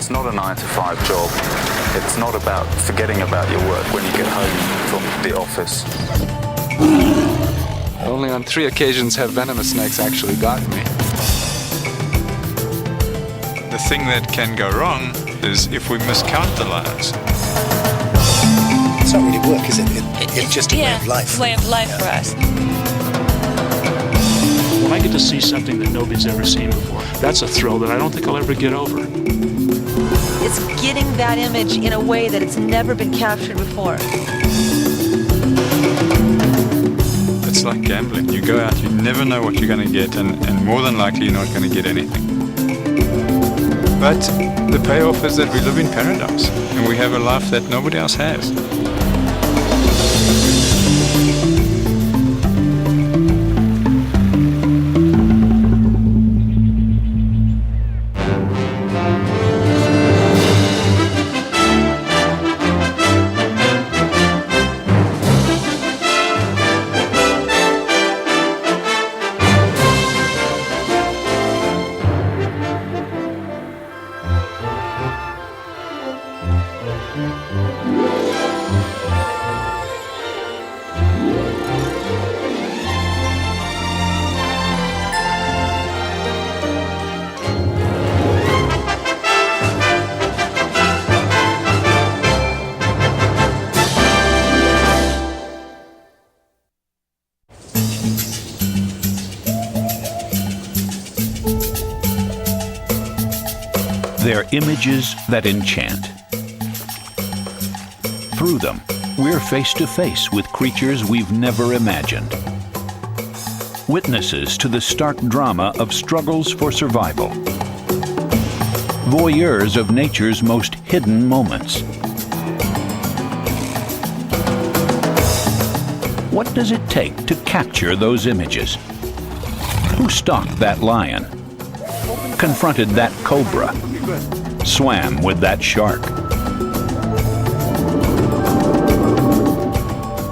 It's not a 9-to-5 job. It's not about forgetting about your work when you get home from the office. Only on 3 occasions have venomous snakes actually gotten me. The thing that can go wrong is if we miscount the lions. It's not really work, is it? It's just a way of life. It's a way of life for us. When I get to see something that nobody's ever seen before, that's a thrill that I don't think I'll ever get over. It's getting that image in a way that it's never been captured before. It's like gambling. You go out, you never know what you're going to get, and more than likely you're not going to get anything. But the payoff is that we live in paradise, and we have a life that nobody else has. They're images that enchant. Through them, we're face to face with creatures we've never imagined. Witnesses to the stark drama of struggles for survival. Voyeurs of nature's most hidden moments. What does it take to capture those images? Who stalked that lion? Confronted that cobra? Swam with that shark?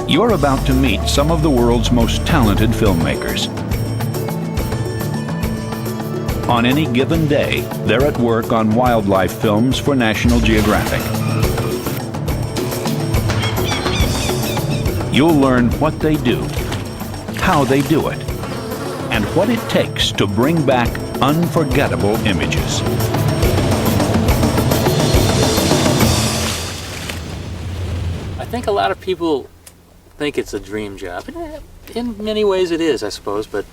You're about to meet some of the world's most talented filmmakers. On any given day, they're at work on wildlife films for National Geographic. You'll learn what they do, how they do it, and what it takes to bring back unforgettable images. I think a lot of people think it's a dream job. In many ways it is, I suppose, but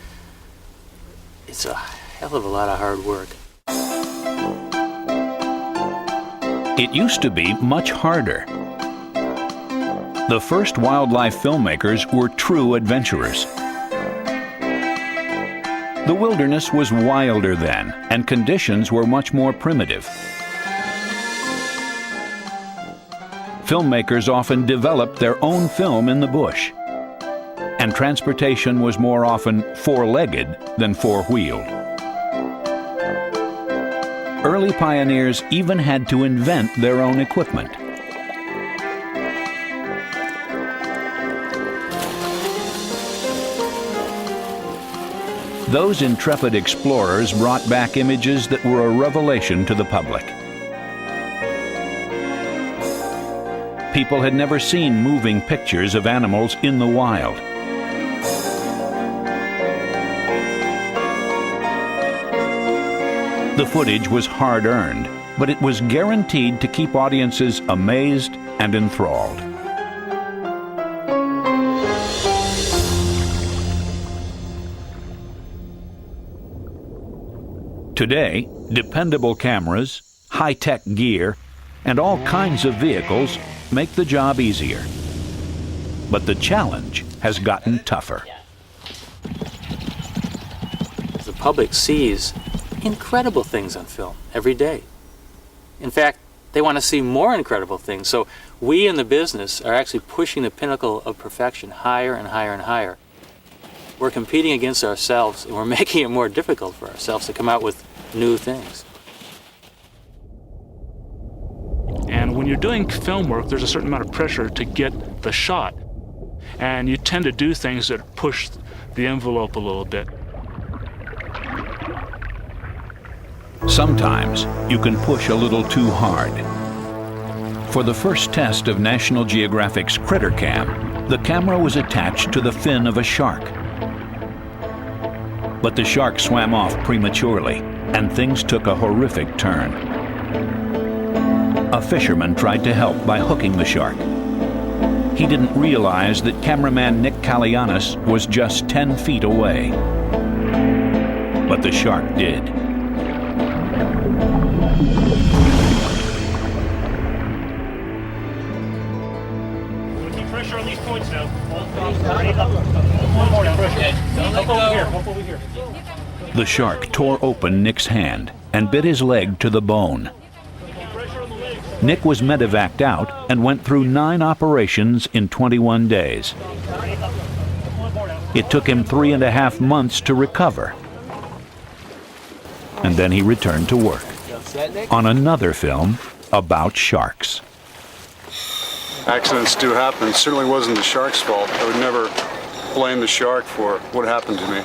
it's a hell of a lot of hard work. It used to be much harder. The first wildlife filmmakers were true adventurers. The wilderness was wilder then, and conditions were much more primitive. Filmmakers often developed their own film in the bush, and transportation was more often four-legged than four-wheeled. Early pioneers even had to invent their own equipment. Those intrepid explorers brought back images that were a revelation to the public. People had never seen moving pictures of animals in the wild. The footage was hard-earned, but it was guaranteed to keep audiences amazed and enthralled. Today, dependable cameras, high-tech gear, and all kinds of vehicles make the job easier. But the challenge has gotten tougher. The public sees incredible things on film every day. In fact, they want to see more incredible things. So we in the business are actually pushing the pinnacle of perfection higher and higher and higher. We're competing against ourselves, and we're making it more difficult for ourselves to come out with new things. And when you're doing film work, there's a certain amount of pressure to get the shot. And you tend to do things that push the envelope a little bit. Sometimes you can push a little too hard. For the first test of National Geographic's Critter Cam, the camera was attached to the fin of a shark. But the shark swam off prematurely, and things took a horrific turn. A fisherman tried to help by hooking the shark. He didn't realize that cameraman Nick Kalianis was just 10 feet away. But the shark did. Keep pressure on these points now. One more now, pressure. Up over here. The shark tore open Nick's hand and bit his leg to the bone. Nick was medevaced out and went through 9 operations in 21 days. It took him 3.5 months to recover. And then he returned to work on another film about sharks. Accidents do happen. It certainly wasn't the shark's fault. I would never blame the shark for what happened to me.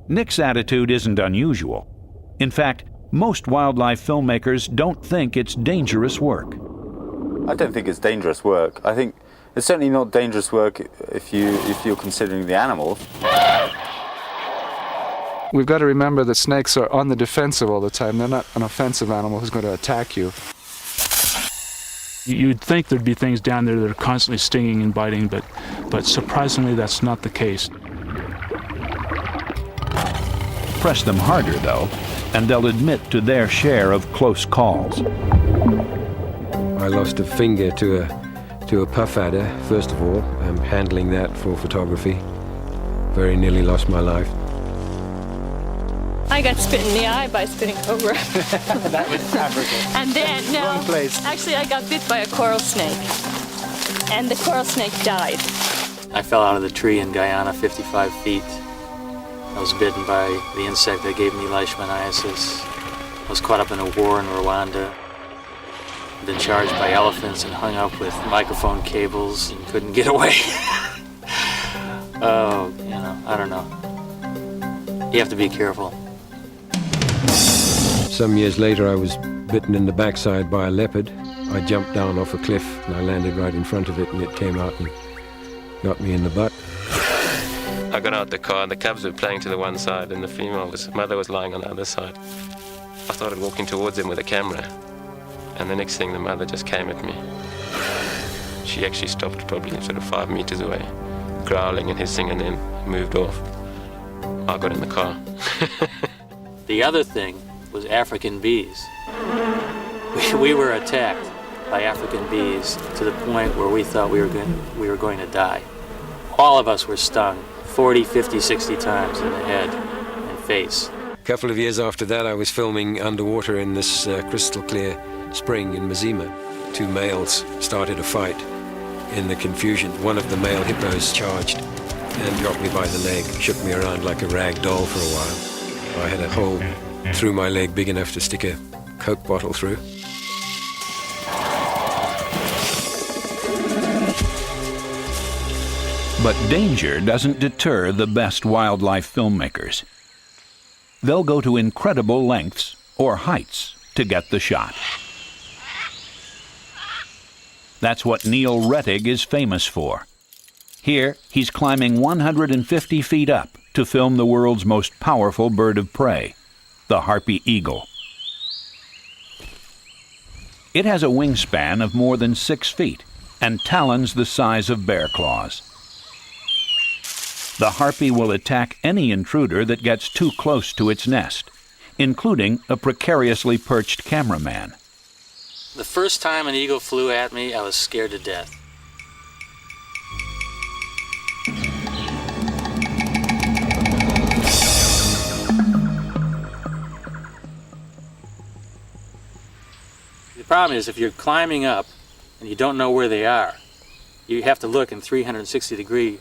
Nick's attitude isn't unusual. In fact, most wildlife filmmakers don't think it's dangerous work. I don't think it's dangerous work. I think it's certainly not dangerous work if you're considering the animals. We've got to remember that snakes are on the defensive all the time. They're not an offensive animal who's going to attack you. You'd think there'd be things down there that are constantly stinging and biting, but surprisingly that's not the case. Press them harder, though, and they'll admit to their share of close calls. I lost a finger to a puff adder, first of all. I'm handling that for photography. Very nearly lost my life. I got spit in the eye by a spitting cobra. That was Africa. And then, no, actually I got bit by a coral snake. And the coral snake died. I fell out of the tree in Guyana 55 feet. I was bitten by the insect that gave me leishmaniasis. I was caught up in a war in Rwanda. Been charged by elephants and hung up with microphone cables and couldn't get away. Oh, I don't know. You have to be careful. Some years later, I was bitten in the backside by a leopard. I jumped down off a cliff and I landed right in front of it, and it came out and got me in the butt. I got out the car and the cubs were playing to the one side and the mother was lying on the other side. I started walking towards them with a camera, and the next thing the mother just came at me. She actually stopped probably sort of 5 meters away, growling and hissing, and then moved off. I got in the car. The other thing was African bees. We were attacked by African bees to the point where we thought we were going to die. All of us were stung 40, 50, 60 times in the head and face. A couple of years after that, I was filming underwater in this crystal clear spring in Mazima. 2 males started a fight. In the confusion, one of the male hippos charged and got me by the leg, shook me around like a rag doll for a while. I had a hole through my leg big enough to stick a Coke bottle through. But danger doesn't deter the best wildlife filmmakers. They'll go to incredible lengths or heights to get the shot. That's what Neil Rettig is famous for. Here, he's climbing 150 feet up to film the world's most powerful bird of prey, the harpy eagle. It has a wingspan of more than 6 feet and talons the size of bear claws. The harpy will attack any intruder that gets too close to its nest, including a precariously perched cameraman. The first time an eagle flew at me, I was scared to death. The problem is if you're climbing up and you don't know where they are, you have to look in 360-degree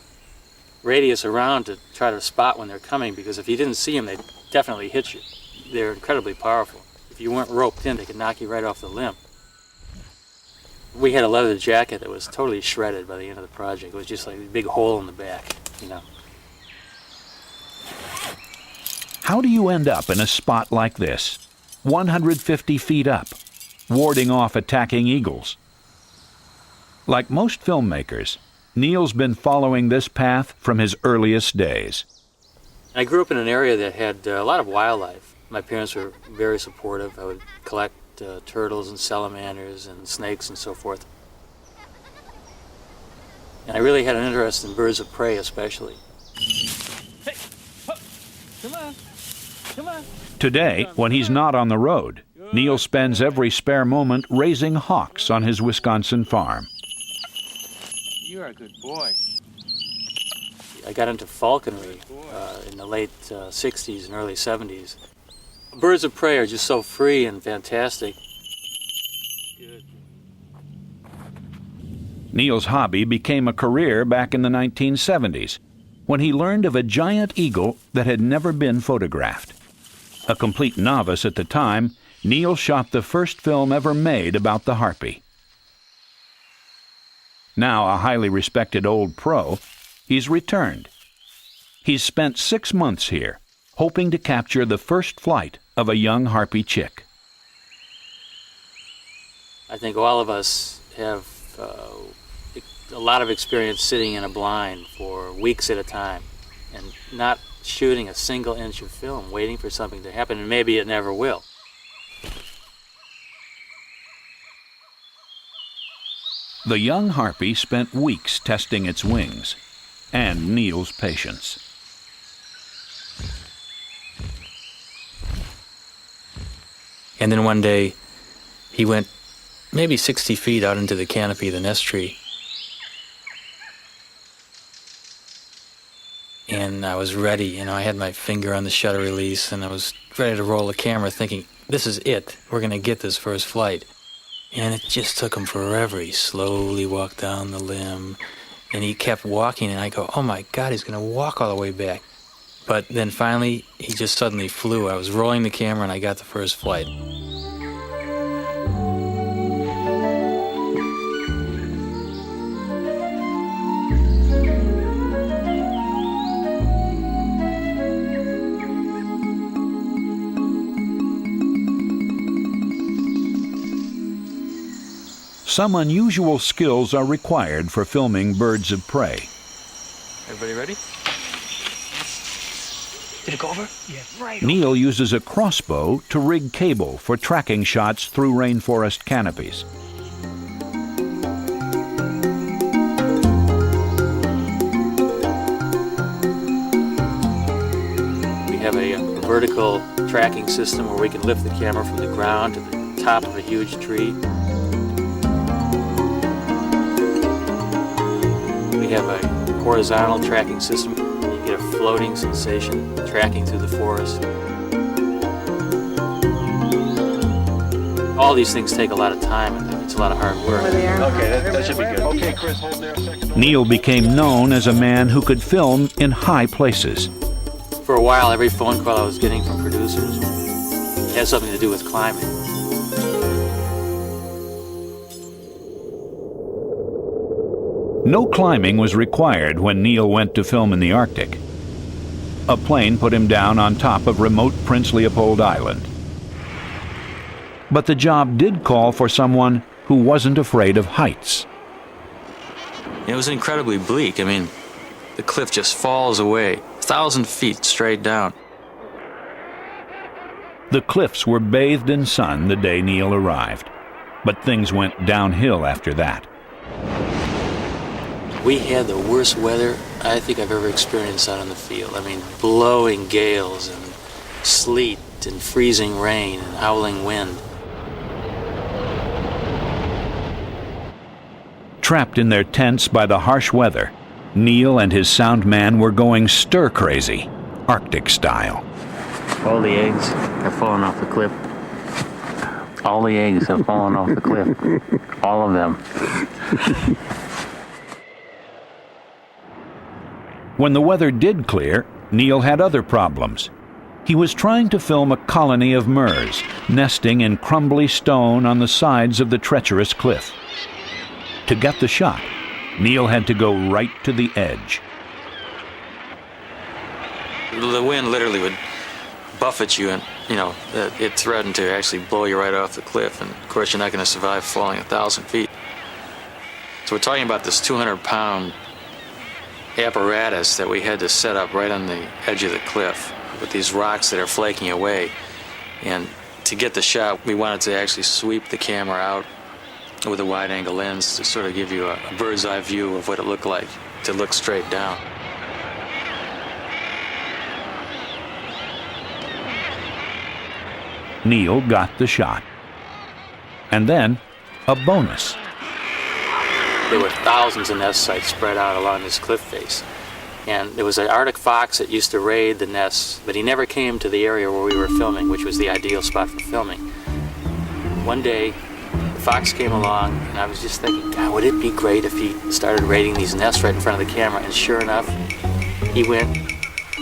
radius around to try to spot when they're coming, because if you didn't see them, they'd definitely hit you. They're incredibly powerful. If you weren't roped in, they could knock you right off the limb. We had a leather jacket that was totally shredded by the end of the project. It was just like a big hole in the back, How do you end up in a spot like this, 150 feet up, warding off attacking eagles? Like most filmmakers, Neil's been following this path from his earliest days. I grew up in an area that had a lot of wildlife. My parents were very supportive. I would collect turtles and salamanders and snakes and so forth. And I really had an interest in birds of prey especially. Hey, come on, come on. Today, when he's not on the road, Neil spends every spare moment raising hawks on his Wisconsin farm. You're a good boy. I got into falconry in the late 60s and early 70s. Birds of prey are just so free and fantastic. Good. Neil's hobby became a career back in the 1970s, when he learned of a giant eagle that had never been photographed. A complete novice at the time, Neil shot the first film ever made about the harpy. Now a highly respected old pro, he's returned. He's spent 6 months here, hoping to capture the first flight of a young harpy chick. I think all of us have a lot of experience sitting in a blind for weeks at a time and not shooting a single inch of film, waiting for something to happen, and maybe it never will. The young harpy spent weeks testing its wings and Neil's patience. And then one day, he went maybe 60 feet out into the canopy of the nest tree. And I was ready, I had my finger on the shutter release, and I was ready to roll the camera thinking, this is it, we're gonna get this first flight. And it just took him forever. He slowly walked down the limb, and he kept walking, and I go, oh my God, he's gonna walk all the way back. But then finally, he just suddenly flew. I was rolling the camera, and I got the first flight. Some unusual skills are required for filming birds of prey. Everybody ready? Did it go over? Yeah, right. Neil uses a crossbow to rig cable for tracking shots through rainforest canopies. We have a vertical tracking system where we can lift the camera from the ground to the top of a huge tree. We have a horizontal tracking system. You get a floating sensation tracking through the forest. All these things take a lot of time, and it's a lot of hard work. Okay, that should be good. Okay, Chris, hold there a second. Neil became known as a man who could film in high places. For a while, every phone call I was getting from producers had something to do with climbing. No climbing was required when Neil went to film in the Arctic. A plane put him down on top of remote Prince Leopold Island. But the job did call for someone who wasn't afraid of heights. It was incredibly bleak. The cliff just falls away, 1,000 feet straight down. The cliffs were bathed in sun the day Neil arrived, but things went downhill after that. We had the worst weather I think I've ever experienced out in the field. Blowing gales and sleet and freezing rain and howling wind. Trapped in their tents by the harsh weather, Neil and his sound man were going stir-crazy, Arctic style. All the eggs are falling off the cliff. All the eggs have fallen off the cliff. All of them. When the weather did clear, Neil had other problems. He was trying to film a colony of murres, nesting in crumbly stone on the sides of the treacherous cliff. To get the shot, Neil had to go right to the edge. The wind literally would buffets you and, it threatened to actually blow you right off the cliff. And of course, you're not going to survive falling 1,000 feet. So we're talking about this 200-pound apparatus that we had to set up right on the edge of the cliff with these rocks that are flaking away. And to get the shot, we wanted to actually sweep the camera out with a wide-angle lens to sort of give you a bird's-eye view of what it looked like to look straight down. Neil got the shot. And then, a bonus. There were thousands of nest sites spread out along this cliff face. And there was an Arctic fox that used to raid the nests, but he never came to the area where we were filming, which was the ideal spot for filming. One day, the fox came along, and I was just thinking, God, would it be great if he started raiding these nests right in front of the camera? And sure enough, he went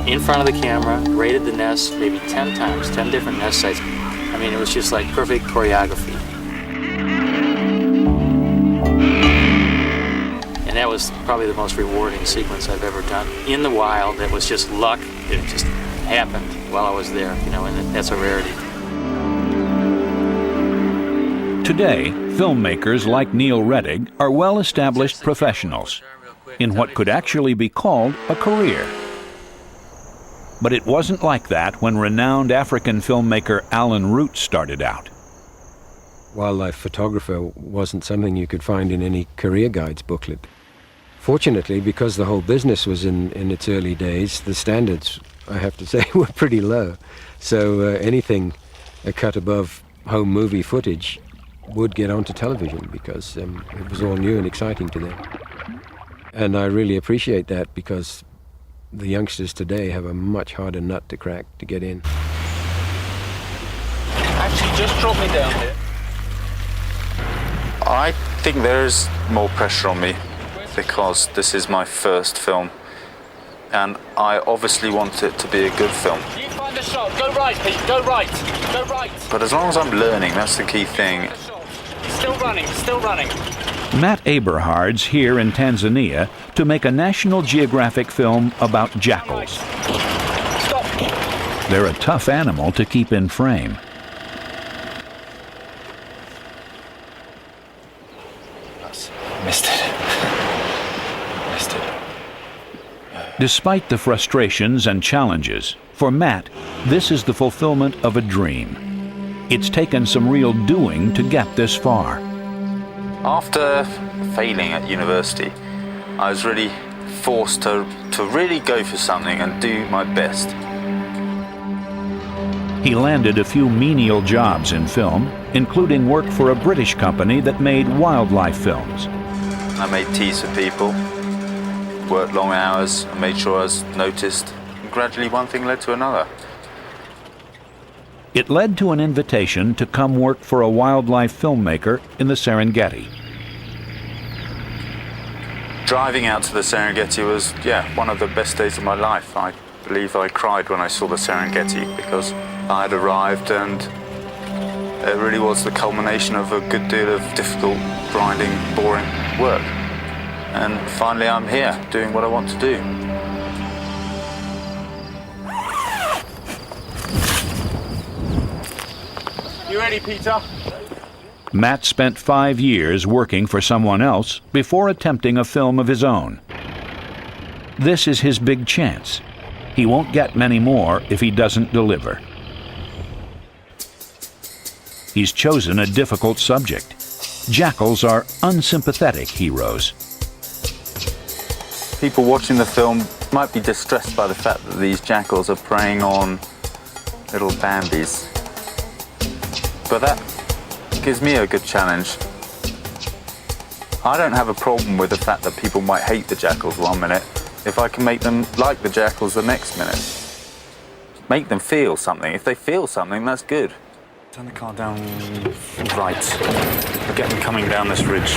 in front of the camera, raided the nests maybe 10 times, 10 different nest sites. I mean, it was just like perfect choreography. And that was probably the most rewarding sequence I've ever done. In the wild, it was just luck. It just happened while I was there, and that's a rarity. Today, filmmakers like Neil Rettig are well-established professionals in what could actually be called a career. But it wasn't like that when renowned African filmmaker Alan Root started out. Wildlife photographer wasn't something you could find in any career guides booklet. Fortunately, because the whole business was in its early days, the standards, I have to say, were pretty low. So anything a cut above home movie footage would get onto television because it was all new and exciting to them. And I really appreciate that because the youngsters today have a much harder nut to crack to get in. Actually, just drop me down here. I think there is more pressure on me because this is my first film, and I obviously want it to be a good film. You find the shot. Go right, Pete. Go right. Go right. But as long as I'm learning, that's the key thing. Still running. Still running. Matt Aberhard's here in Tanzania to make a National Geographic film about jackals. Stop. They're a tough animal to keep in frame. Missed it. Missed it. Despite the frustrations and challenges, for Matt, this is the fulfillment of a dream. It's taken some real doing to get this far. After failing at university, I was really forced to really go for something and do my best. He landed a few menial jobs in film, including work for a British company that made wildlife films. I made teas for people, worked long hours, and made sure I was noticed. And gradually one thing led to another. It led to an invitation to come work for a wildlife filmmaker in the Serengeti. Driving out to the Serengeti was, one of the best days of my life. I believe I cried when I saw the Serengeti because I had arrived and it really was the culmination of a good deal of difficult, grinding, boring work. And finally I'm here, doing what I want to do. You ready, Peter? Matt spent 5 years working for someone else before attempting a film of his own. This is his big chance. He won't get many more if he doesn't deliver. He's chosen a difficult subject. Jackals are unsympathetic heroes. People watching the film might be distressed by the fact that these jackals are preying on little Bambis. But that gives me a good challenge. I don't have a problem with the fact that people might hate the jackals 1 minute if I can make them like the jackals the next minute. Make them feel something. If they feel something, that's good. Turn the car down right. We'll get them coming down this ridge.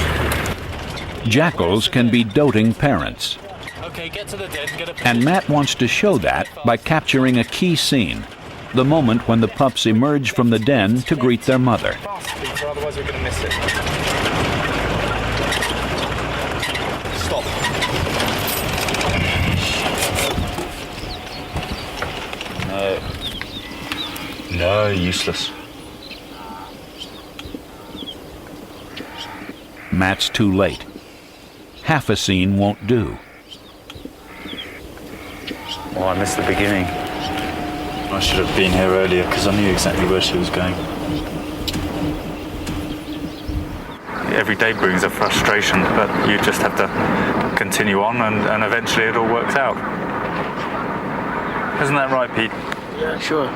Jackals can be doting parents. Okay, get to the den. Get a And Matt wants to show that by capturing a key scene, the moment when the pups emerge from the den to greet their mother. fast, Peter, otherwise we're going to miss it. Stop. No. No, useless. Matt's too late. Half a scene won't do. Oh, I missed the beginning. I should have been here earlier because I knew exactly where she was going. Every day brings a frustration, but you just have to continue on and eventually it all works out. Isn't that right, Pete? Yeah, sure.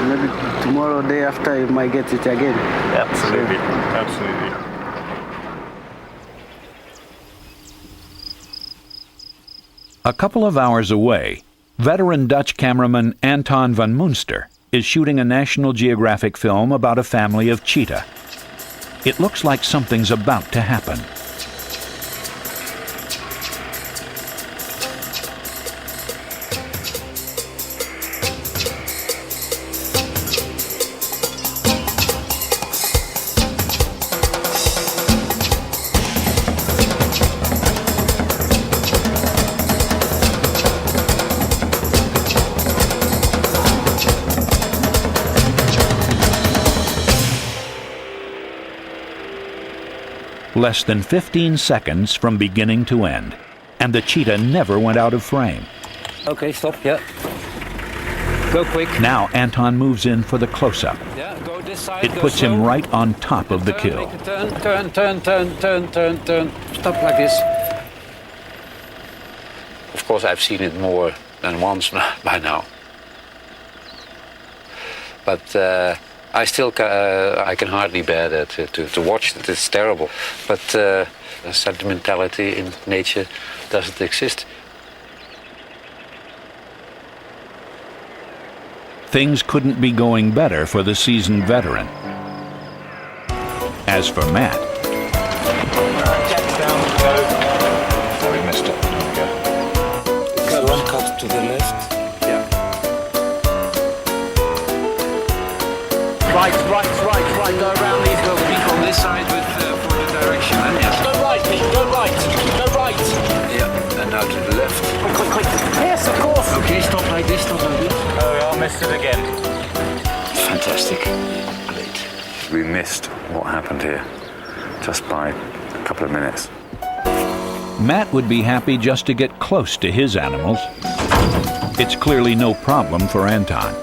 Maybe tomorrow, day after, you might get it again. Absolutely, absolutely. A couple of hours away, veteran Dutch cameraman Anton van Munster is shooting a National Geographic film about a family of cheetah. It looks like something's about to happen. Less than 15 seconds from beginning to end, and the cheetah never went out of frame. Okay, stop, yeah. Go quick. Now Anton moves in for the close-up. Yeah, go this side. It go puts slow. him right on top of the kill. Make a turn. Stop like this. Of course, I've seen it more than once by now. But I still I can hardly bear that to watch it. It's terrible. But sentimentality in nature doesn't exist. Things couldn't be going better for the seasoned veteran. As for Matt, Oh, we missed it. There we go. One cut to the left. Yeah. Right. Go around these. Go peek on this side for the direction. Yes. Go right, Pete. Go right. Yeah, and now to the left. Quick. Yes, of course. Okay, stop like this. Oh, I missed it again. Fantastic. Great. We missed what happened here just by a couple of minutes. Matt would be happy just to get close to his animals. It's clearly no problem for Anton.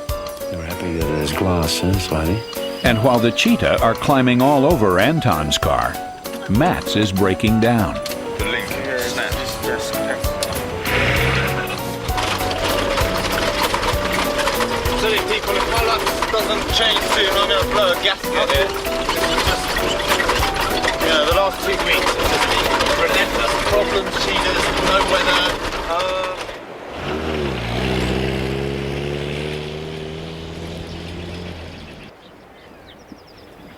You're happy that there's glass, huh, Spidey? And while the cheetah are climbing all over Anton's car, Matt's is breaking down. The link here is that. Yes. Silly people, if my luck doesn't change soon, I'm going to blow a gasket here. The last 2 weeks have just been relentless problems, cheetahs, no weather.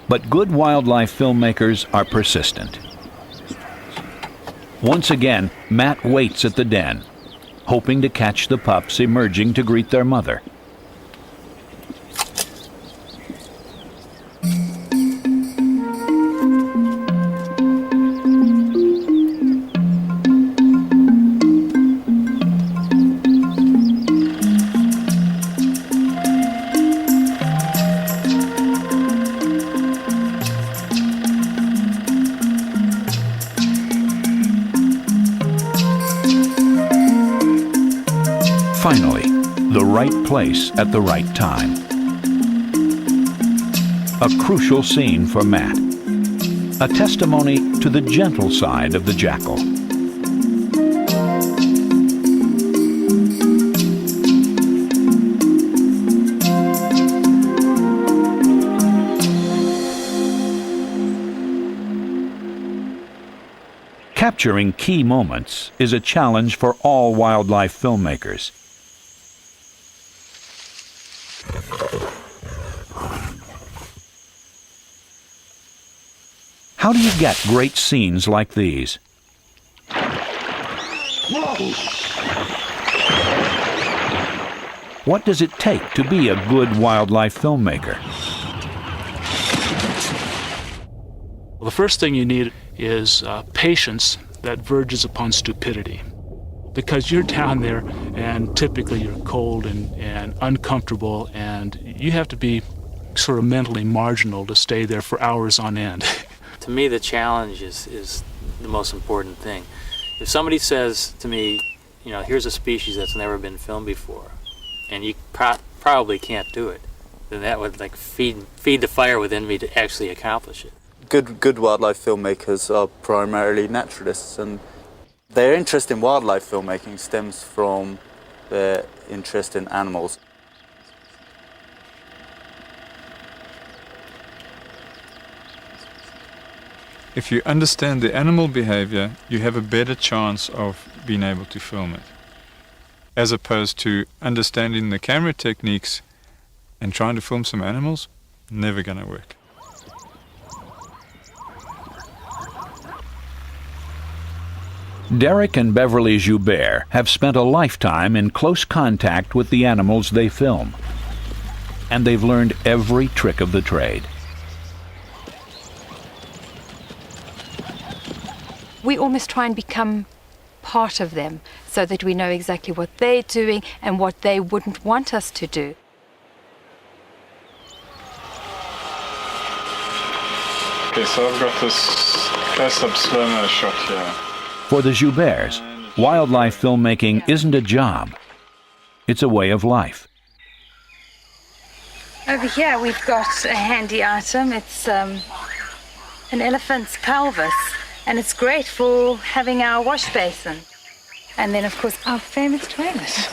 But good wildlife filmmakers are persistent. Once again, Matt waits at the den, hoping to catch the pups emerging to greet their mother. Finally, the right place at the right time. A crucial scene for Matt. A testimony to the gentle side of the jackal. Capturing key moments is a challenge for all wildlife filmmakers. How do you get great scenes like these? What does it take to be a good wildlife filmmaker? Well, the first thing you need is patience that verges upon stupidity. because you're down there and typically you're cold and uncomfortable, and you have to be sort of mentally marginal to stay there for hours on end. To me, the challenge is the most important thing. If somebody says to me, you know, here's a species that's never been filmed before, and you probably can't do it, then that would like feed the fire within me to actually accomplish it. Good wildlife filmmakers are primarily naturalists, and their interest in wildlife filmmaking stems from their interest in animals. If you understand the animal behavior, you have a better chance of being able to film it, as opposed to understanding the camera techniques and trying to film some animals. Never gonna work. Derek and Beverly Joubert have spent a lifetime in close contact with the animals they film, and they've learned every trick of the trade. We almost try and become part of them so that we know exactly what they're doing and what they wouldn't want us to do. Okay, so I've got this close-up slow-mo shot here. For the Jouberts, wildlife filmmaking isn't a job. It's a way of life. Over here we've got a handy item. It's an elephant's pelvis, and it's great for having our wash basin. And then, of course, our famous toilet.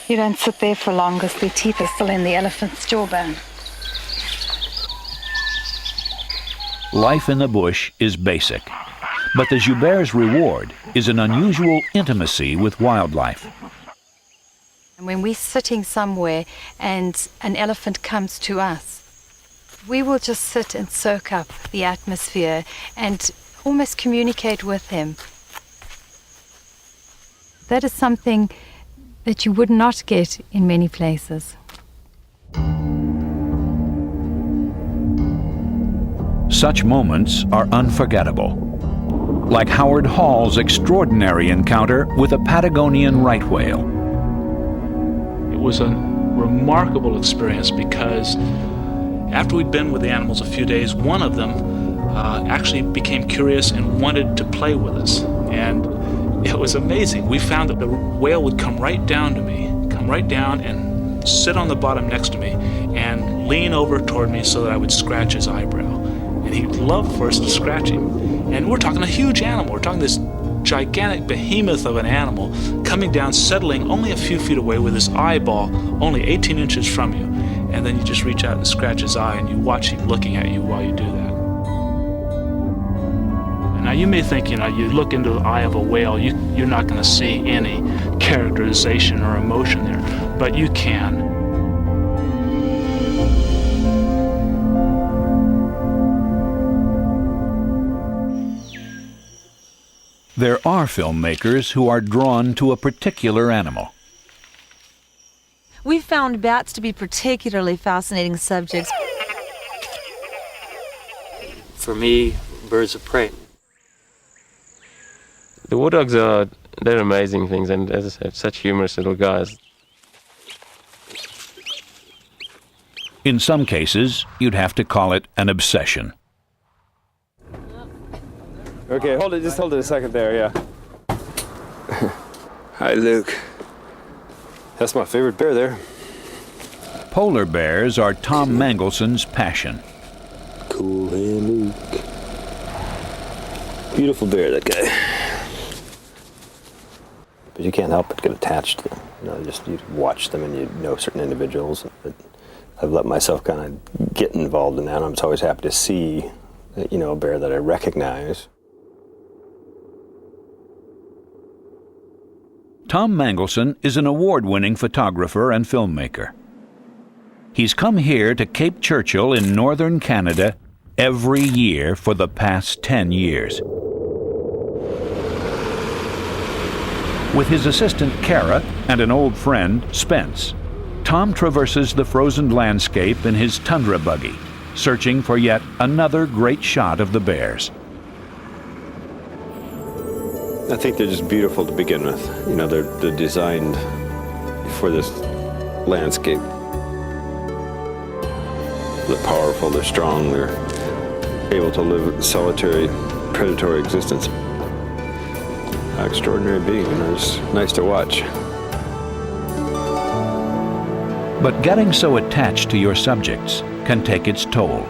You don't sit there for long because the teeth are still in the elephant's jawbone. Life in the bush is basic, but the Jouberts' reward is an unusual intimacy with wildlife. And when we're sitting somewhere and an elephant comes to us, we will just sit and soak up the atmosphere and almost communicate with him. That is something that you would not get in many places. Such moments are unforgettable, like Howard Hall's extraordinary encounter with a Patagonian right whale. It was a remarkable experience because after we'd been with the animals a few days, one of them actually became curious and wanted to play with us. And it was amazing. We found that the whale would come right down to me, come right down and sit on the bottom next to me and lean over toward me so that I would scratch his eyebrow. And he'd love for us to scratch him. And we're talking a huge animal. We're talking this gigantic behemoth of an animal coming down, settling only a few feet away with his eyeball only 18 inches from you. And then you just reach out and scratch his eye and you watch him looking at you while you do that. And now you may think, you look into the eye of a whale, you're not going to see any characterization or emotion there, but you can. There are filmmakers who are drawn to a particular animal. We found bats to be particularly fascinating subjects. For me, birds of prey. The war dogs they're amazing things, and as I said, such humorous little guys. In some cases, you'd have to call it an obsession. Okay, just hold it a second there, yeah. Hi, Luke. That's my favorite bear there. Polar bears are Tom Mangelson's passion. Cool hand, Luke. Beautiful bear, that guy. But you can't help but get attached to them. You watch them and you know certain individuals. But I've let myself kind of get involved in that. I'm just always happy to see, a bear that I recognize. Tom Mangelson is an award-winning photographer and filmmaker. He's come here to Cape Churchill in northern Canada every year for the past 10 years. With his assistant Kara and an old friend, Spence, Tom traverses the frozen landscape in his tundra buggy, searching for yet another great shot of the bears. I think they're just beautiful to begin with. You know, they're designed for this landscape. They're powerful, they're strong, they're able to live a solitary, predatory existence. Extraordinary being, and it's nice to watch. But getting so attached to your subjects can take its toll.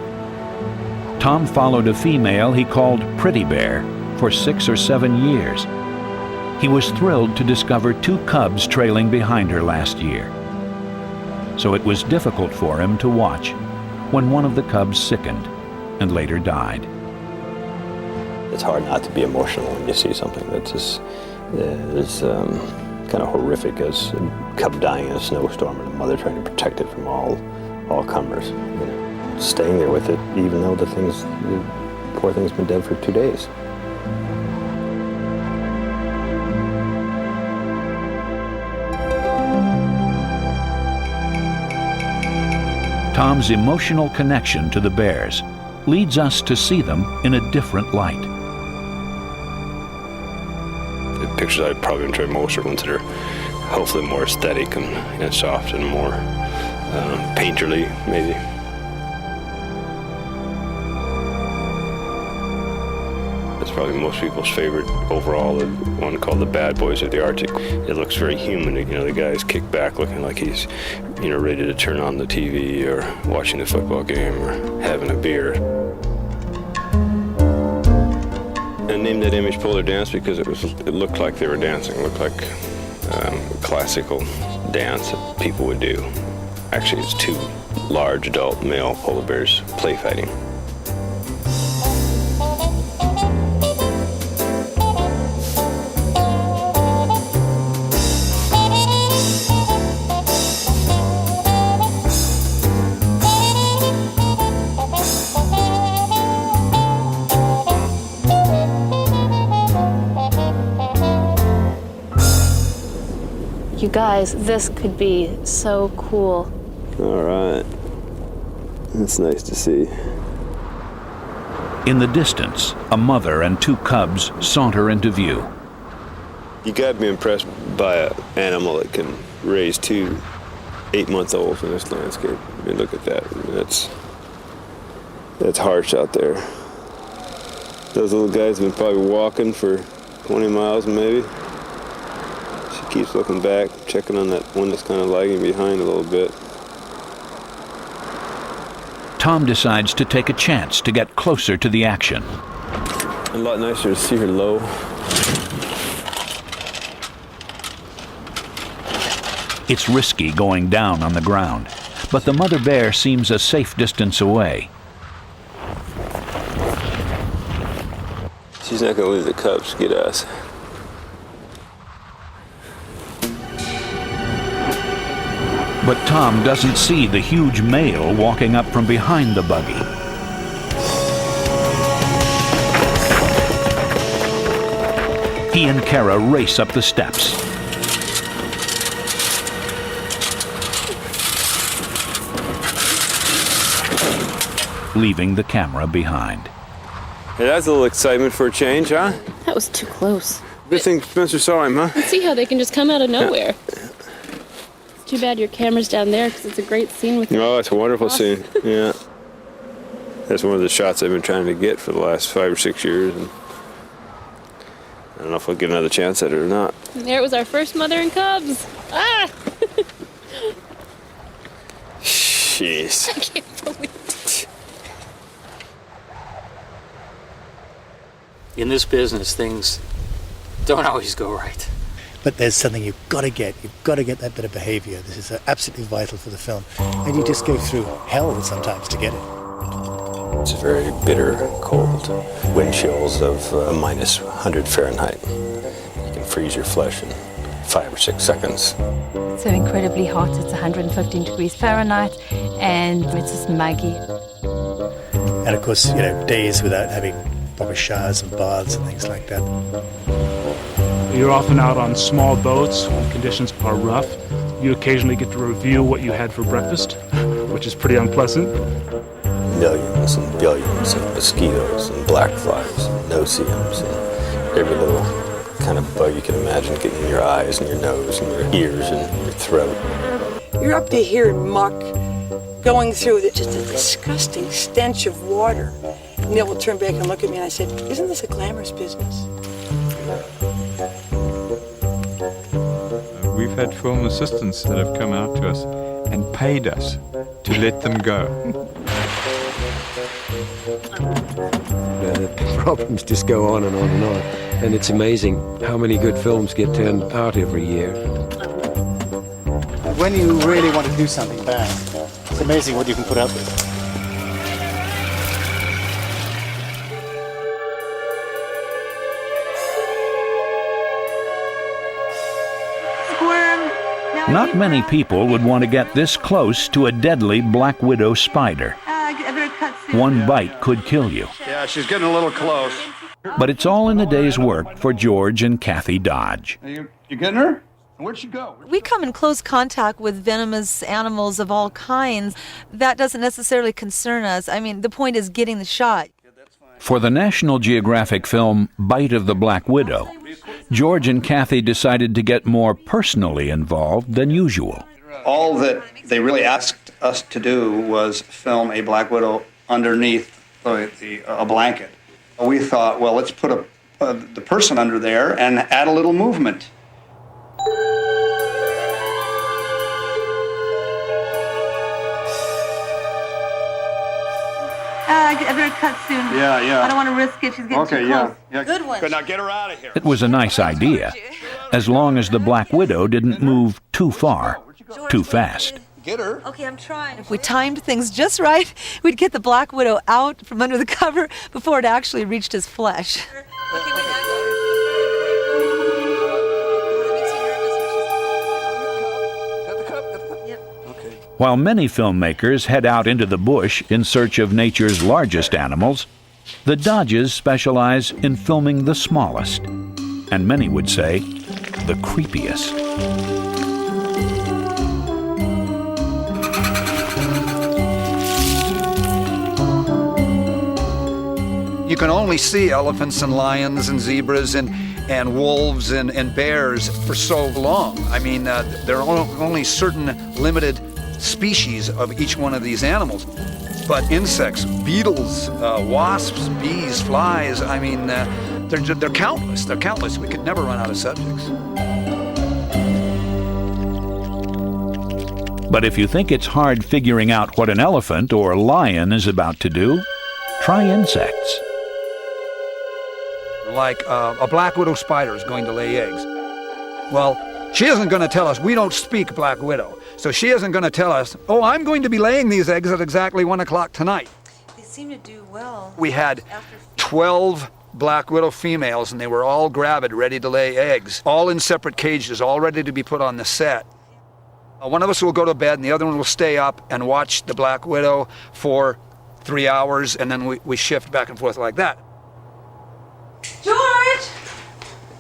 Tom followed a female he called Pretty Bear for 6 or 7 years. He was thrilled to discover 2 cubs trailing behind her last year. So it was difficult for him to watch when one of the cubs sickened and later died. It's hard not to be emotional when you see something that's just kind of horrific, as a cub dying in a snowstorm and a mother trying to protect it from all comers. You know, staying there with it, even though the poor thing's been dead for 2 days. Tom's emotional connection to the bears leads us to see them in a different light. The pictures I probably enjoy most are ones that are hopefully more aesthetic and soft and more painterly, maybe. That's probably most people's favorite overall, the one called The Bad Boys of the Arctic. It looks very human. You know, the guy's kicked back looking like he's, you know, ready to turn on the TV or watching a football game or having a beer. I named that image Polar Dance because it looked like they were dancing. It looked like classical dance that people would do. Actually, it's 2 large adult male polar bears play fighting. You guys, this could be so cool. All right. That's nice to see. In the distance, a mother and 2 cubs saunter into view. You got to be impressed by an animal that can raise 2 8-month-olds in this landscape. I mean, look at that. I mean, that's harsh out there. Those little guys have been probably walking for 20 miles maybe. She keeps looking back, checking on that one that's kind of lagging behind a little bit. Tom decides to take a chance to get closer to the action. A lot nicer to see her low. It's risky going down on the ground, but the mother bear seems a safe distance away. She's not going to leave the cubs to get us. But Tom doesn't see the huge male walking up from behind the buggy. He and Kara race up the steps. Leaving the camera behind. Hey, that's a little excitement for a change, huh? That was too close. Good thing Spencer saw him, huh? Let's see how they can just come out of nowhere. Too bad your camera's down there because it's a great scene with you. Oh, it's a wonderful scene. Yeah. That's one of the shots I've been trying to get for the last 5 or 6 years. And I don't know if I'll get another chance at it or not. And there it was, our first mother and cubs. Ah! Jeez. I can't believe it. In this business, things don't always go right. But there's something you've got to get. You've got to get that bit of behavior. This is absolutely vital for the film. And you just go through hell sometimes to get it. It's very bitter, cold. Wind chills of minus 100 Fahrenheit. You can freeze your flesh in 5 or 6 seconds. So incredibly hot. It's 115 degrees Fahrenheit, and it's just muggy. And of course, you know, days without having proper showers and baths and things like that. You're often out on small boats when conditions are rough. You occasionally get to review what you had for breakfast, which is pretty unpleasant. Millions and billions of mosquitoes and black flies and no-see-ums and every little kind of bug you can imagine getting in your eyes and your nose and your ears and your throat. You're up to here, muck, going through just a disgusting stench of water. Neil will turn back and look at me and I said, isn't this a glamorous business? We've had film assistants that have come out to us and paid us to let them go. The problems just go on and on and on. And it's amazing how many good films get turned out every year. When you really want to do something bad, it's amazing what you can put up with. Not many people would want to get this close to a deadly black widow spider. One bite could kill you. Yeah, she's getting a little close. But it's all in the day's work for George and Kathy Dodge. You getting her? Where'd she go? We come in close contact with venomous animals of all kinds. That doesn't necessarily concern us. I mean, the point is getting the shot. For the National Geographic film Bite of the Black Widow, George and Kathy decided to get more personally involved than usual. All that they really asked us to do was film a black widow underneath a blanket. We thought, well, let's put the person under there and add a little movement. I better cut soon. Yeah. I don't want to risk it. She's getting too close. Yeah. Good one. Good, now get her out of here. It was a nice idea, as long as the Black Widow didn't move too far, too fast. Get her. Okay, I'm trying. If we timed things just right, we'd get the Black Widow out from under the cover before it actually reached his flesh. While many filmmakers head out into the bush in search of nature's largest animals, the Dodges specialize in filming the smallest, and many would say, the creepiest. You can only see elephants and lions and zebras and wolves and bears for so long. I mean, there are only certain limited species of each one of these animals. But insects, beetles, wasps, bees, flies, I mean, they're countless. They're countless. We could never run out of subjects. But if you think it's hard figuring out what an elephant or lion is about to do, try insects. Like a black widow spider is going to lay eggs. Well, she isn't going to tell us. We don't speak black widow. So she isn't going to tell us, oh, I'm going to be laying these eggs at exactly 1 o'clock tonight. They seem to do well. We had 12 black widow females, and they were all gravid, ready to lay eggs, all in separate cages, all ready to be put on the set. One of us will go to bed, and the other one will stay up and watch the black widow for 3 hours, and then we shift back and forth like that. George!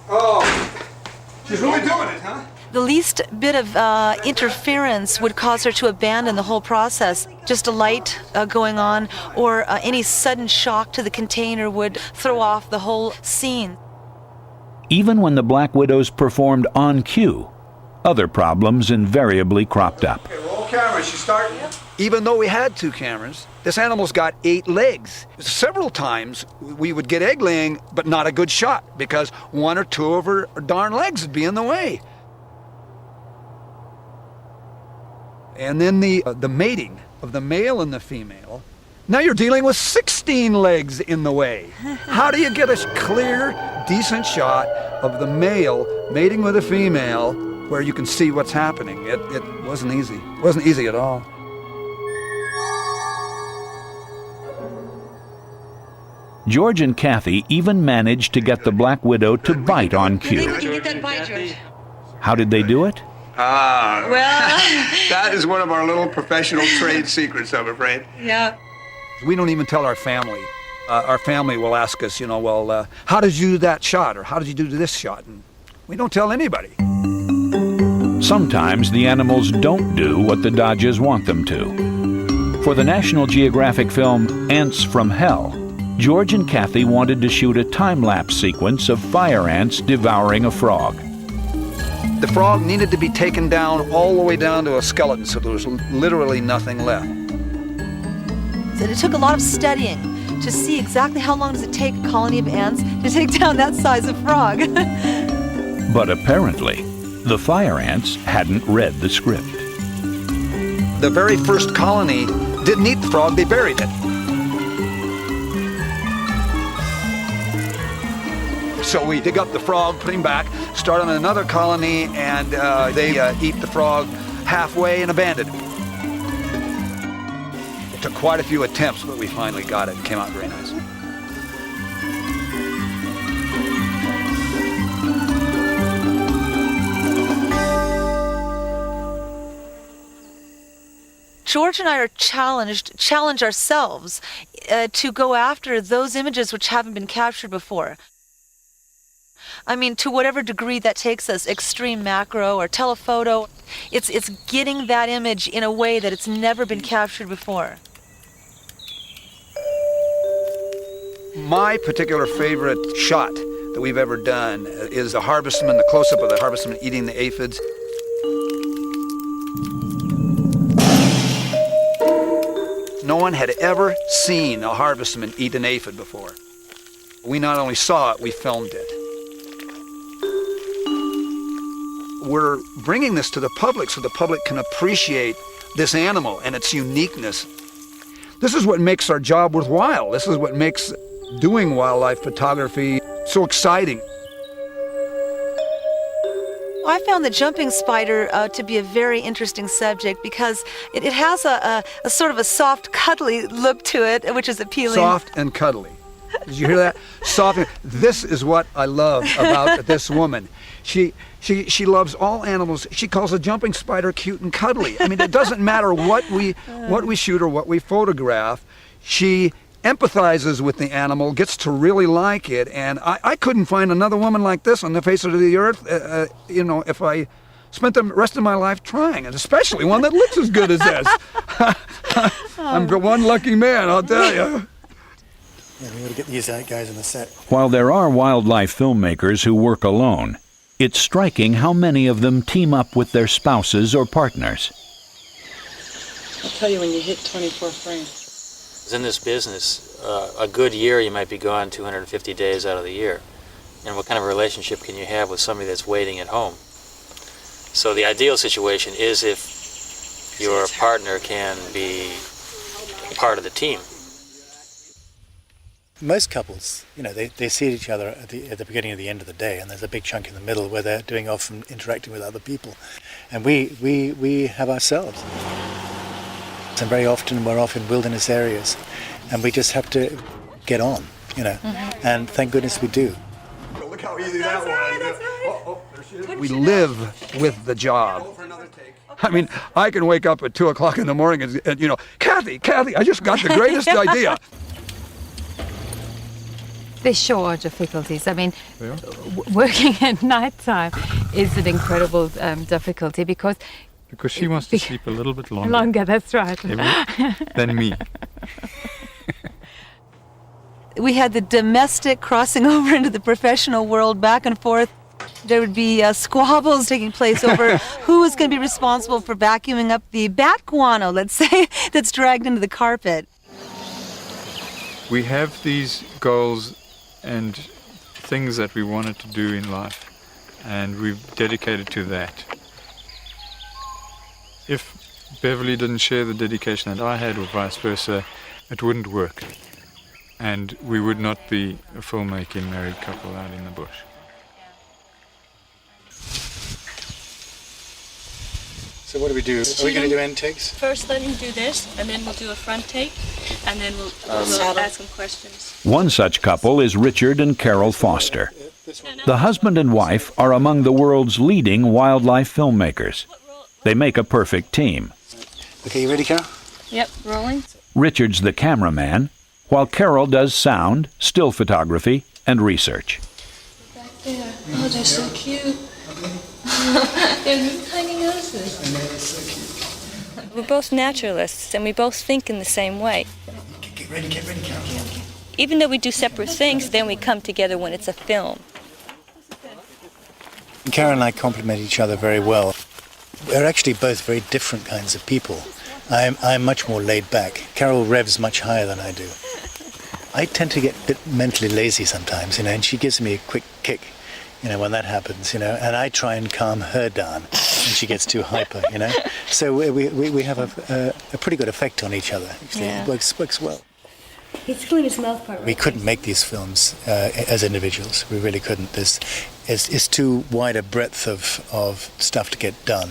Oh, she's really doing it, huh? The least bit of interference would cause her to abandon the whole process. Just a light going on or any sudden shock to the container would throw off the whole scene. Even when the Black Widows performed on cue, other problems invariably cropped up. Okay, roll camera, she's starting. Even though we had 2 cameras, this animal's got 8 legs. Several times we would get egg laying, but not a good shot because 1 or 2 of her darn legs would be in the way. And then the mating of the male and the female. Now you're dealing with 16 legs in the way. How do you get a clear, decent shot of the male mating with a female where you can see what's happening? It wasn't easy. It wasn't easy at all. George and Kathy even managed to get the Black Widow to bite on cue. Get that bite, George. How did they do it? Well, that is one of our little professional trade secrets, I'm afraid. Yeah. We don't even tell our family. Our family will ask us, well, how did you do that shot? Or how did you do this shot? And we don't tell anybody. Sometimes the animals don't do what the Dodges want them to. For the National Geographic film Ants from Hell, George and Kathy wanted to shoot a time-lapse sequence of fire ants devouring a frog. The frog needed to be taken down all the way down to a skeleton, so there was literally nothing left. And it took a lot of studying to see exactly how long does it take a colony of ants to take down that size of frog. But apparently, the fire ants hadn't read the script. The very first colony didn't eat the frog, they buried it. So we dig up the frog, put him back, start on another colony, and they eat the frog halfway and abandon it. It took quite a few attempts, but we finally got it. It came out very nice. George and I are challenge ourselves to go after those images which haven't been captured before. I mean, to whatever degree that takes us, extreme macro or telephoto, it's getting that image in a way that it's never been captured before. My particular favorite shot that we've ever done is the harvestman, the close-up of the harvestman eating the aphids. No one had ever seen a harvestman eat an aphid before. We not only saw it, we filmed it. We're bringing this to the public so the public can appreciate this animal and its uniqueness. This is what makes our job worthwhile. This is what makes doing wildlife photography so exciting. I found the jumping spider to be a very interesting subject because it has a sort of a soft, cuddly look to it, which is appealing. Soft and cuddly. Did you hear that? Soft. This is what I love about this woman. She loves all animals. She calls a jumping spider cute and cuddly. I mean, it doesn't matter what we shoot or what we photograph. She empathizes with the animal, gets to really like it, and I couldn't find another woman like this on the face of the earth, if I spent the rest of my life trying, and especially one that looks as good as this. I'm one lucky man, I'll tell you. Yeah, we ought to get these guys on the set. While there are wildlife filmmakers who work alone, it's striking how many of them team up with their spouses or partners. I'll tell you when you hit 24 frames. In this business, a good year you might be gone 250 days out of the year. And what kind of a relationship can you have with somebody that's waiting at home? So the ideal situation is if your partner can be part of the team. Most couples, they see each other at the beginning and the end of the day, and there's a big chunk in the middle where they're doing often interacting with other people. And we have ourselves. And very often we're off in wilderness areas, and we just have to get on, and thank goodness we do. Look how easy that was. We live with the job. I mean, I can wake up at 2 o'clock in the morning and Kathy, I just got the greatest idea. There sure are difficulties. I mean, working at night time is an incredible difficulty because she wants to sleep a little bit longer. Longer, that's right. Than me. We had the domestic crossing over into the professional world, back and forth. There would be squabbles taking place over who was going to be responsible for vacuuming up the bat guano, let's say, that's dragged into the carpet. We have these goals and things that we wanted to do in life, and we've dedicated to that. If Beverly didn't share the dedication that I had, or vice versa, it wouldn't work. And we would not be a filmmaking married couple out in the bush. So what do we do? Are we going to do end takes? First, let him do this, and then we'll do a front take, and then we'll ask him questions. One such couple is Richard and Carol Foster. The husband and wife are among the world's leading wildlife filmmakers. They make a perfect team. Okay, you ready, Carol? Yep, rolling. Richard's the cameraman, while Carol does sound, still photography, and research. Back there. Oh, they're so cute. They're little tiny noses. And they're so cute. We're both naturalists, and we both think in the same way. Get ready, Carol. even though we do separate things, then we come together when it's a film. Carol and I complement each other very well. We're actually both very different kinds of people. I'm much more laid back. Carol revs much higher than I do. I tend to get a bit mentally lazy sometimes, and she gives me a quick kick, when that happens, and I try and calm her down when she gets too hyper, So we have a pretty good effect on each other, actually. Yeah. It works well. He's cleaning his mouth part. We couldn't make these films as individuals. We really couldn't. It's too wide a breadth of stuff to get done.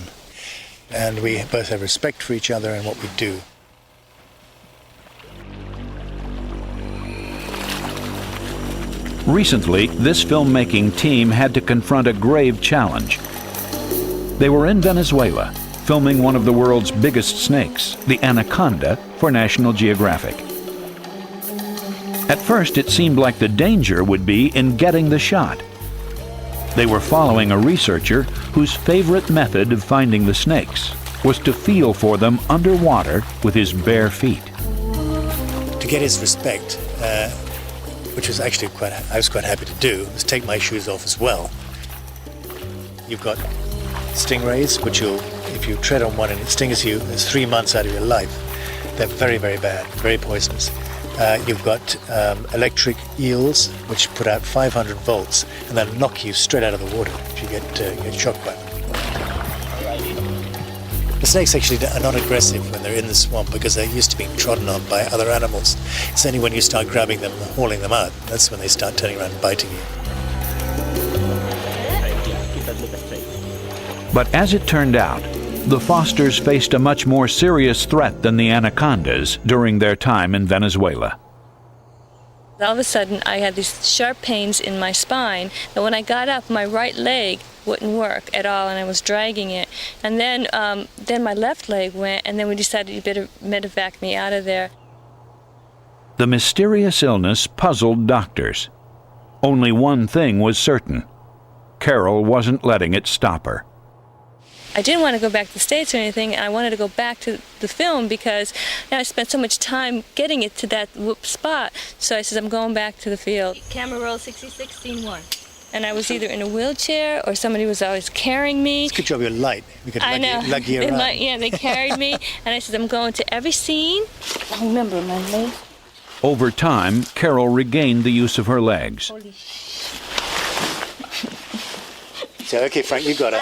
And we both have respect for each other and what we do. Recently, this filmmaking team had to confront a grave challenge. They were in Venezuela, filming one of the world's biggest snakes, the anaconda, for National Geographic. At first, it seemed like the danger would be in getting the shot. They were following a researcher whose favorite method of finding the snakes was to feel for them underwater with his bare feet. To get his respect, which was actually I was quite happy to do, was take my shoes off as well. You've got stingrays, which if you tread on one and it stings you, it's 3 months out of your life. They're very, very bad, very poisonous. You've got electric eels, which put out 500 volts and then knock you straight out of the water if you get shocked by them. The snakes actually are not aggressive when they're in the swamp because they're used to being trodden on by other animals. It's only when you start grabbing them and hauling them out, that's when they start turning around and biting you. But as it turned out, the Fosters faced a much more serious threat than the anacondas during their time in Venezuela. All of a sudden, I had these sharp pains in my spine, and when I got up, my right leg wouldn't work at all, and I was dragging it. And then my left leg went, and then we decided you better medevac me out of there. The mysterious illness puzzled doctors. Only one thing was certain. Carol wasn't letting it stop her. I didn't want to go back to the States or anything. I wanted to go back to the film because I spent so much time getting it to that spot. So I said, I'm going back to the field. Camera roll 66, scene 1. And I was either in a wheelchair or somebody was always carrying me. It's a good job you're light. We could lug you And around. they carried me. And I said, I'm going to every scene. I remember my leg. Over time, Carol regained the use of her legs. So, okay, Frank, you got it.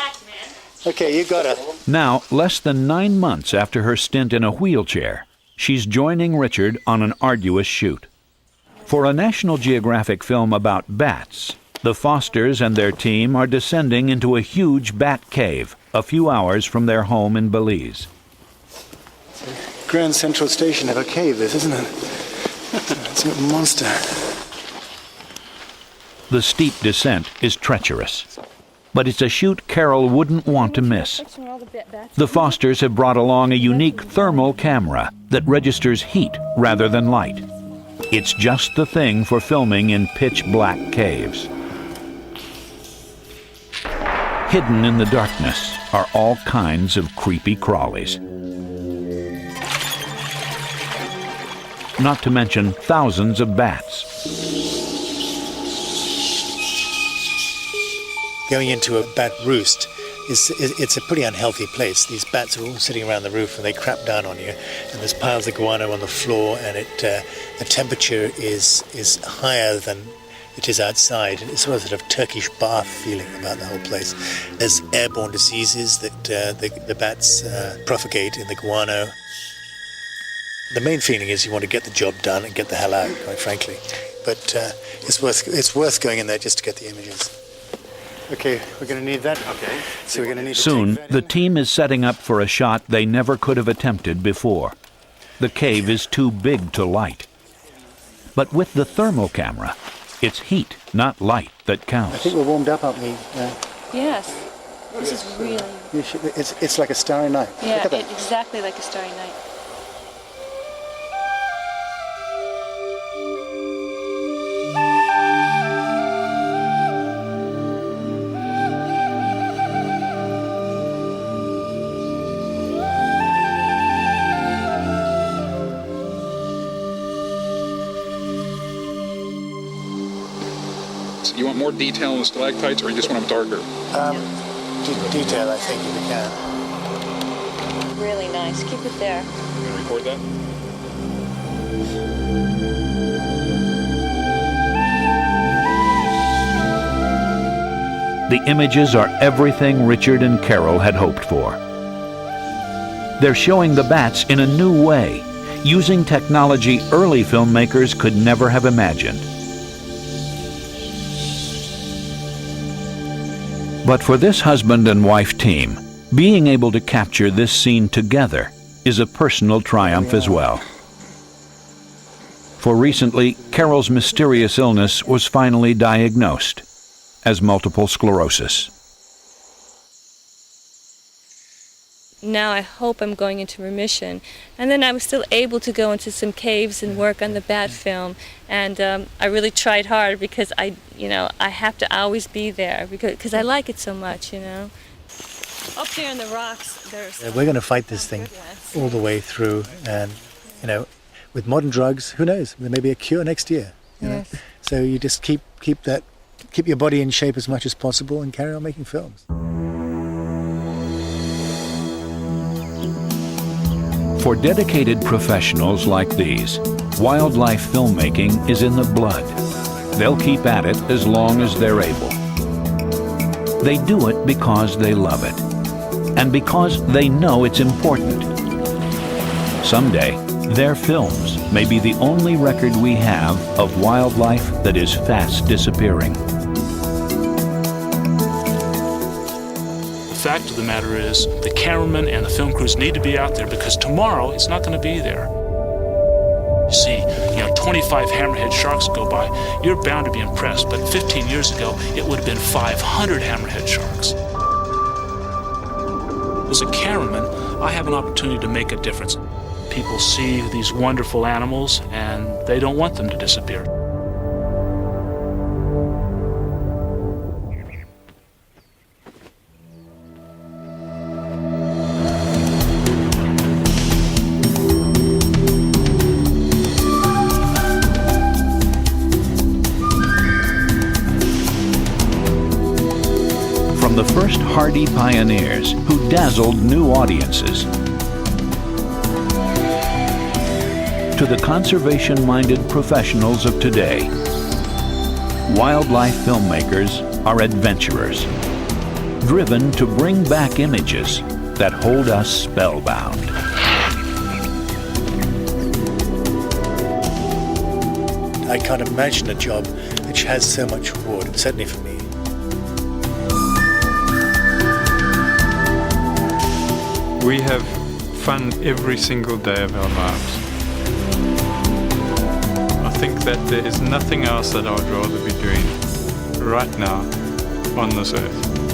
Okay, you got it. Now, less than 9 months after her stint in a wheelchair, she's joining Richard on an arduous shoot. For a National Geographic film about bats, the Fosters and their team are descending into a huge bat cave a few hours from their home in Belize. Grand Central Station of a cave, this, isn't it? It's a monster. The steep descent is treacherous, but it's a shoot Carol wouldn't want to miss. The Fosters have brought along a unique thermal camera that registers heat rather than light. It's just the thing for filming in pitch-black caves. Hidden in the darkness are all kinds of creepy crawlies. Not to mention thousands of bats. Going into a bat roost, it's a pretty unhealthy place. These bats are all sitting around the roof and they crap down on you. And there's piles of guano on the floor and the temperature is higher than it is outside. It's sort of Turkish bath feeling about the whole place. There's airborne diseases that the bats propagate in the guano. The main feeling is you want to get the job done and get the hell out, quite frankly. But it's worth going in there just to get the images. Okay, we're going to need that. Okay. So we're going to need Soon, the team is setting up for a shot they never could have attempted before. The cave is too big to light. But with the thermal camera, it's heat, not light, that counts. I think we're warmed up, aren't we? Yes. This is really... It's like a starry night. Yeah, Look at that. exactly like a starry night. So you want more detail in the stalactites, or you just want them darker? Detail, I think, if you can. Really nice. Keep it there. You want to record that? The images are everything Richard and Carol had hoped for. They're showing the bats in a new way, using technology early filmmakers could never have imagined. But for this husband and wife team, being able to capture this scene together is a personal triumph as well. For recently, Carol's mysterious illness was finally diagnosed as multiple sclerosis. Now I hope I'm going into remission. And then I was still able to go into some caves and work on the bat film. And I really tried hard because I have to always be there because I like it so much, Up there in the rocks, there's... We're going to fight this thing all the way through, and, with modern drugs, who knows? There may be a cure next year. You know? So you just keep your body in shape as much as possible and carry on making films. For dedicated professionals like these, wildlife filmmaking is in the blood. They'll keep at it as long as they're able. They do it because they love it, and because they know it's important. Someday, their films may be the only record we have of wildlife that is fast disappearing. The fact of the matter is, the cameramen and the film crews need to be out there because tomorrow it's not going to be there. You see, 25 hammerhead sharks go by, you're bound to be impressed, but 15 years ago, it would have been 500 hammerhead sharks. As a cameraman, I have an opportunity to make a difference. People see these wonderful animals, and they don't want them to disappear. From the first hardy pioneers who dazzled new audiences, to the conservation-minded professionals of today, wildlife filmmakers are adventurers, driven to bring back images that hold us spellbound. I can't imagine a job which has so much reward, certainly for me. We have fun every single day of our lives. I think that there is nothing else that I would rather be doing right now on this earth.